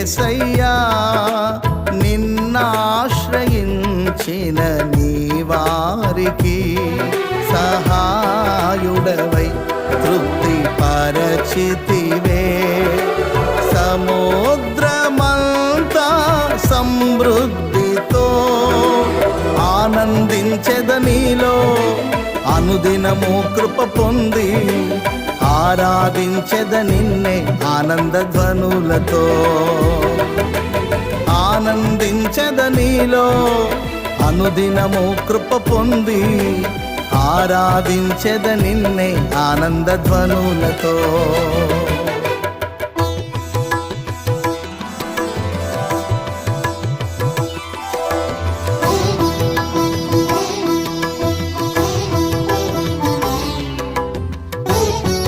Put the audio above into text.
యేసయ్యా నిన్నాశ్రయించిన నీ వారికి సహాయుడవై తృప్తి పరచితివే. సముద్రమంతా సమృద్ధితో ఆనందించెద నీలో, అనుదినము కృప పొంది ఆరాధించెద నిన్నే ఆనంద ధ్వనులతో. ఆనందించెద నీలో, అనుదినము కృప పొంది ఆరాధించెద నిన్నే ఆనంద ధ్వనులతో.